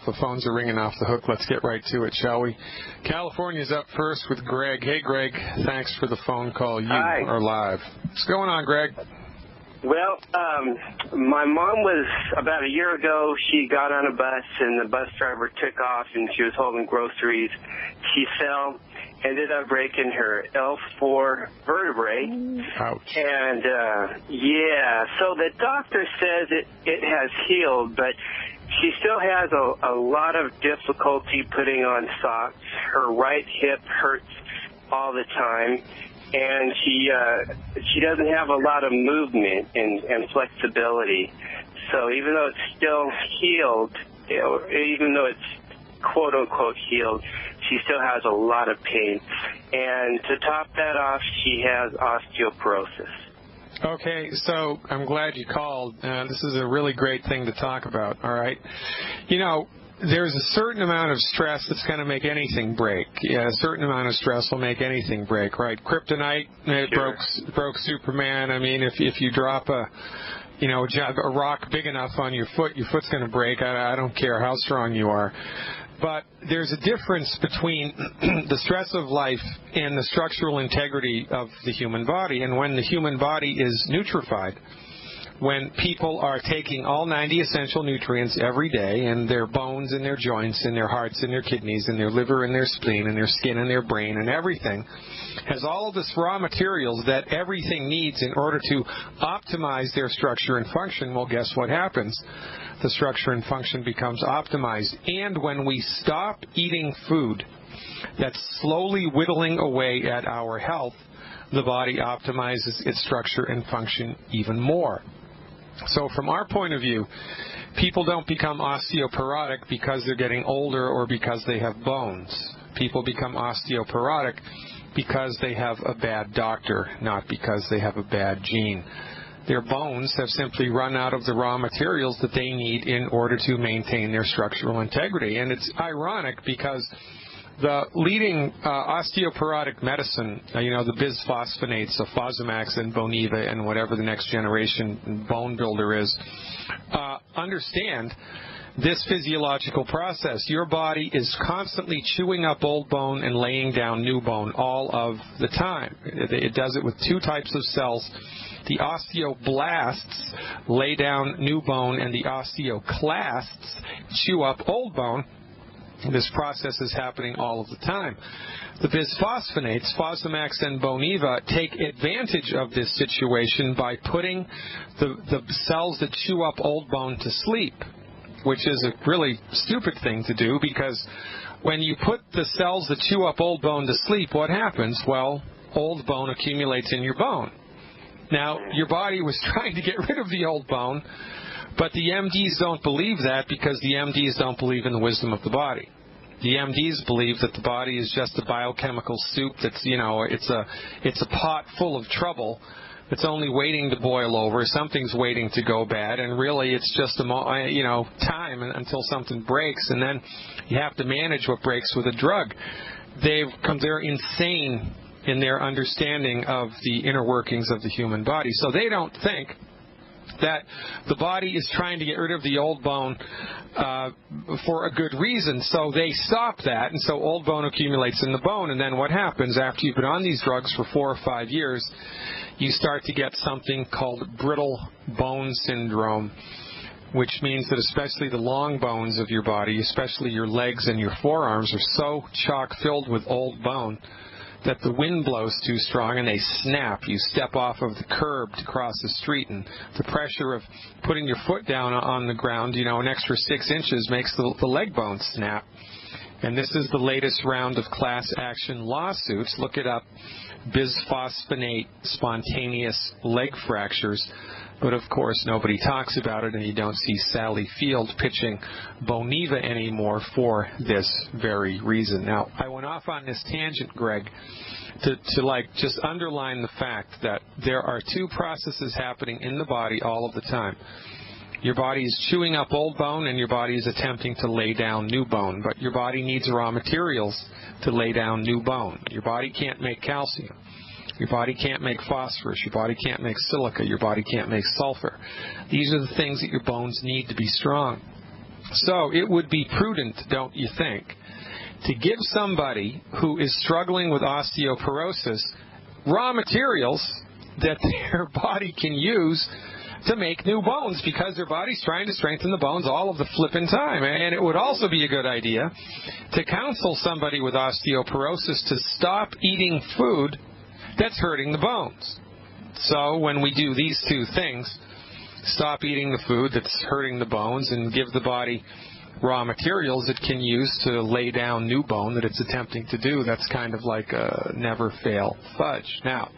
The phones are ringing off the hook. Let's get right to it, shall we? California's up first with Greg. Hey, Greg, thanks for the phone call. You Hi. are live. What's going on, Greg? Well, my mom was, about a year ago, she got on a bus, and the bus driver took off, and she was holding groceries. She fell, ended up breaking her L4 vertebrae. Ouch. And, so the doctor says it has healed, but she still has a lot of difficulty putting on socks. Her right hip hurts all the time, and she doesn't have a lot of movement and flexibility. So even though it's still healed, even though it's quote-unquote healed, she still has a lot of pain. And to top that off, she has osteoporosis. Okay, so I'm glad you called. This is a really great thing to talk about, all right? You know, there's a certain amount of stress that's going to make anything break. Yeah, a certain amount of stress will make anything break, right? Kryptonite, it broke Superman. I mean, if you drop a rock big enough on your foot's going to break. I don't care how strong you are. But there's a difference between the stress of life and the structural integrity of the human body. And when the human body is nutrified, when people are taking all 90 essential nutrients every day, and their bones and their joints and their hearts and their kidneys and their liver and their spleen and their skin and their brain and everything has all of this raw materials that everything needs in order to optimize their structure and function, well, guess what happens? The structure and function becomes optimized. And when we stop eating food that's slowly whittling away at our health, the body optimizes its structure and function even more. So from our point of view, people don't become osteoporotic because they're getting older or because they have bones. People become osteoporotic because they have a bad doctor, not because they have a bad gene. Their bones have simply run out of the raw materials that they need in order to maintain their structural integrity. And it's ironic because the leading osteoporotic medicine, the bisphosphonates, the Fosamax and Boniva and whatever the next generation bone builder is, understand this physiological process. Your body is constantly chewing up old bone and laying down new bone all of the time. It does it with two types of cells. The osteoblasts lay down new bone, and the osteoclasts chew up old bone. This process is happening all of the time. The bisphosphonates, Fosamax and Boniva, take advantage of this situation by putting the cells that chew up old bone to sleep, which is a really stupid thing to do, because when you put the cells that chew up old bone to sleep, what happens? Well, old bone accumulates in your bone. Now, your body was trying to get rid of the old bone, but the MDs don't believe that, because the MDs don't believe in the wisdom of the body. The MDs believe that the body is just a biochemical soup that's, it's a pot full of trouble that's only waiting to boil over. Something's waiting to go bad, and really it's just time until something breaks, and then you have to manage what breaks with a drug. They're insane in their understanding of the inner workings of the human body. So they don't think that the body is trying to get rid of the old bone for a good reason. So they stop that, and so old bone accumulates in the bone. And then what happens after you've been on these drugs for 4 or 5 years, you start to get something called brittle bone syndrome, which means that especially the long bones of your body, especially your legs and your forearms, are so chock-filled with old bone that the wind blows too strong and they snap. You step off of the curb to cross the street, and the pressure of putting your foot down on the ground, an extra 6 inches makes the leg bone snap. And this is the latest round of class action lawsuits. Look it up. Bisphosphonate spontaneous leg fractures. But of course nobody talks about it, and you don't see Sally Field pitching Boniva anymore for this very reason. Now, I went off on this tangent, Greg, to just underline the fact that there are two processes happening in the body all of the time. Your body is chewing up old bone, and your body is attempting to lay down new bone. But your body needs raw materials to lay down new bone. Your body can't make calcium. Your body can't make phosphorus. Your body can't make silica. Your body can't make sulfur. These are the things that your bones need to be strong. So it would be prudent, don't you think, to give somebody who is struggling with osteoporosis raw materials that their body can use to make new bones, because their body's trying to strengthen the bones all of the flippin' time. And it would also be a good idea to counsel somebody with osteoporosis to stop eating food that's hurting the bones. So when we do these two things, stop eating the food that's hurting the bones and give the body raw materials it can use to lay down new bone that it's attempting to do, that's kind of like a never fail fudge. Now,